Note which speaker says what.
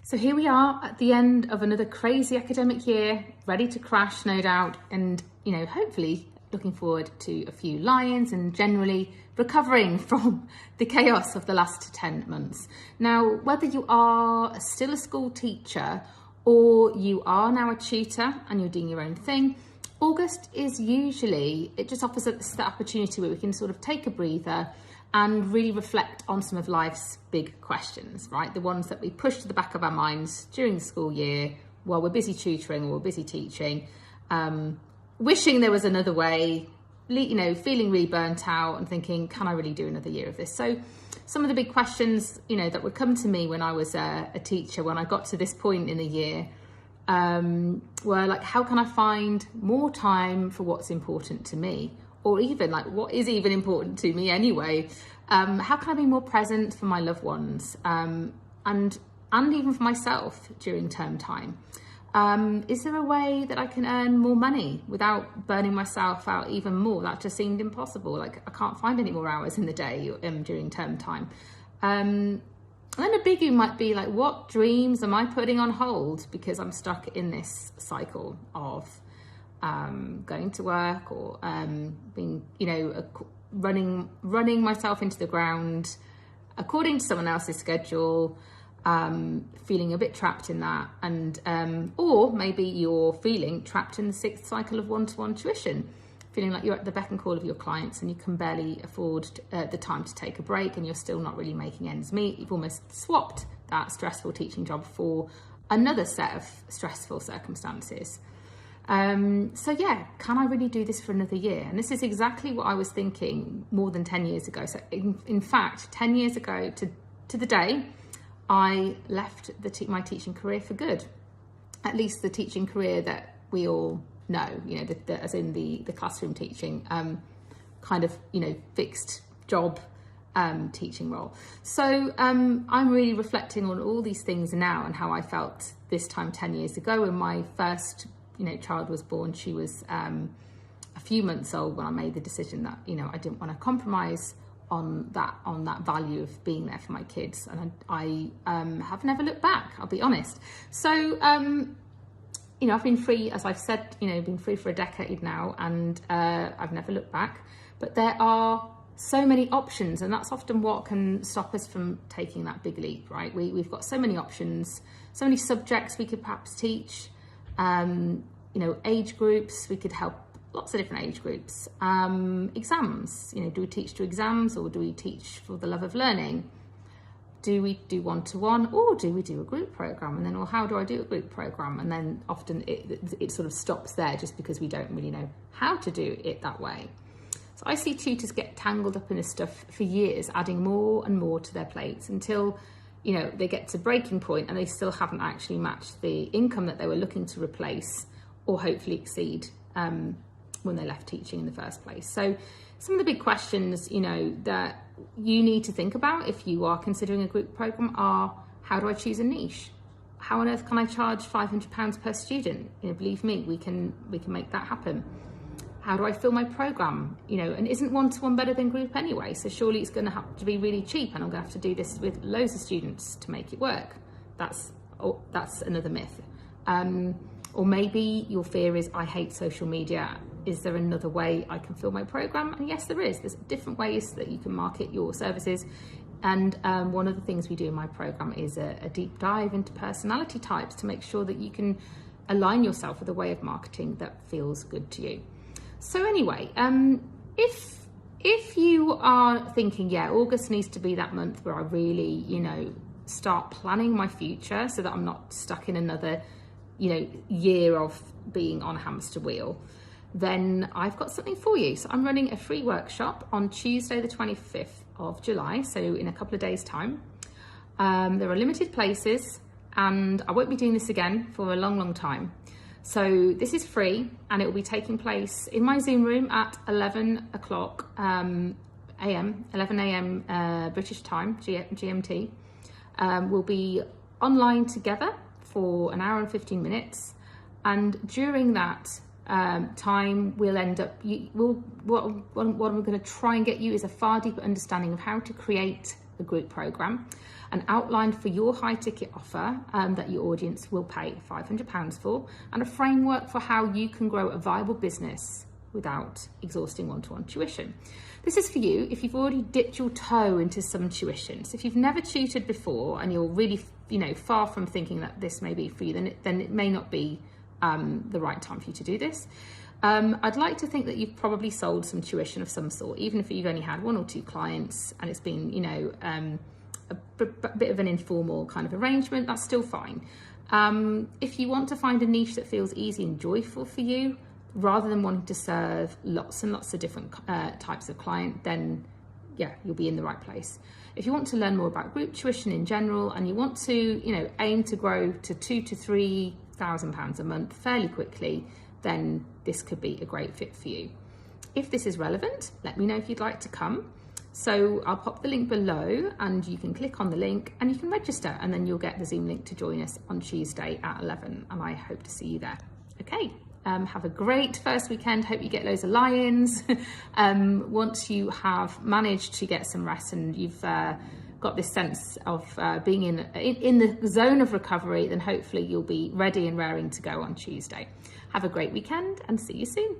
Speaker 1: So here we are at the end of another crazy academic year, ready to crash, no doubt, and, hopefully looking forward to a few lions and generally recovering from the chaos of the last 10 months. Now, whether you are still a school teacher or you are now a tutor and you're doing your own thing, August is usually, it just offers us the opportunity where we can sort of take a breather and really reflect on some of life's big questions, right? The ones that we push to the back of our minds during the school year while we're busy tutoring or we're busy teaching, wishing there was another way, feeling really burnt out and thinking, can I really do another year of this? So some of the big questions, that would come to me when I was a teacher, when I got to this point in the year, were like, how can I find more time for what's important to me? Or even like, what is even important to me anyway? How can I be more present for my loved ones and even for myself during term time? Is there a way that I can earn more money without burning myself out even more? That just seemed impossible. Like, I can't find any more hours in the day during term time. And then a biggie might be like, what dreams am I putting on hold because I'm stuck in this cycle of going to work or being, running myself into the ground according to someone else's schedule, feeling a bit trapped in that, and or maybe you're feeling trapped in the sixth cycle of one-to-one tuition, feeling like you're at the beck and call of your clients and you can barely afford the time to take a break and you're still not really making ends meet. You've almost swapped that stressful teaching job for another set of stressful circumstances. So yeah, can I really do this for another year? And this is exactly what I was thinking more than 10 years ago. So in fact, 10 years ago to the day, I left my teaching career for good. At least the teaching career that we all know, as in the classroom teaching, fixed job teaching role. So I'm really reflecting on all these things now and how I felt this time 10 years ago when my first child was born. She was a few months old when I made the decision that I didn't want to compromise on that value of being there for my kids, and I have never looked back, I'll be honest. So I've been free, as I've said, been free for a decade now, and I've never looked back. But there are so many options, and that's often what can stop us from taking that big leap, right? We've got so many options, so many subjects we could perhaps teach. Age groups, we could help lots of different age groups. Exams, do we teach to exams or do we teach for the love of learning? Do we do one-to-one or do we do a group program? And then, well, how do I do a group program? And then often it sort of stops there just because we don't really know how to do it that way. So I see tutors get tangled up in this stuff for years, adding more and more to their plates until they get to breaking point and they still haven't actually matched the income that they were looking to replace or hopefully exceed when they left teaching in the first place. So some of the big questions, that you need to think about if you are considering a group program are, how do I choose a niche? How on earth can I charge £500 per student? Believe me, we can make that happen. How do I fill my program? And isn't one-to-one better than group anyway? So surely it's going to have to be really cheap and I'm going to have to do this with loads of students to make it work. That's another myth. Or maybe your fear is, I hate social media. Is there another way I can fill my program? And yes, there is. There's different ways that you can market your services. And one of the things we do in my program is a deep dive into personality types to make sure that you can align yourself with a way of marketing that feels good to you. So anyway, if you are thinking, yeah, August needs to be that month where I really, start planning my future so that I'm not stuck in another, year of being on a hamster wheel, then I've got something for you. So I'm running a free workshop on Tuesday, the 25th of July. So in a couple of days' time. There are limited places and I won't be doing this again for a long, long time. So this is free and it will be taking place in my Zoom room at 11 o'clock a.m., 11 a.m. British time, GMT. We'll be online together for an hour and 15 minutes. And during that time, we'll end up, what I'm going to try and get you is a far deeper understanding of how to create a group program, an outline for your high ticket offer that your audience will pay £500 for, and a framework for how you can grow a viable business without exhausting one-to-one tuition. This is for you if you've already dipped your toe into some tuition. So if you've never tutored before and you're really, far from thinking that this may be for you, then it may not be the right time for you to do this. I'd like to think that you've probably sold some tuition of some sort, even if you've only had 1 or 2 clients and it's been, a bit of an informal kind of arrangement. That's still fine. If you want to find a niche that feels easy and joyful for you, rather than wanting to serve lots and lots of different types of client, then yeah, you'll be in the right place. If you want to learn more about group tuition in general and you want to, aim to grow to £2,000 to £3,000 a month fairly quickly, then this could be a great fit for you. If this is relevant, let me know if you'd like to come. So I'll pop the link below and you can click on the link and you can register, and then you'll get the Zoom link to join us on Tuesday at 11, and I hope to see you there. Okay. Have a great first weekend. Hope you get loads of lie-ins. Once you have managed to get some rest and you've got this sense of being in the zone of recovery, then hopefully you'll be ready and raring to go on Tuesday. Have a great weekend and see you soon.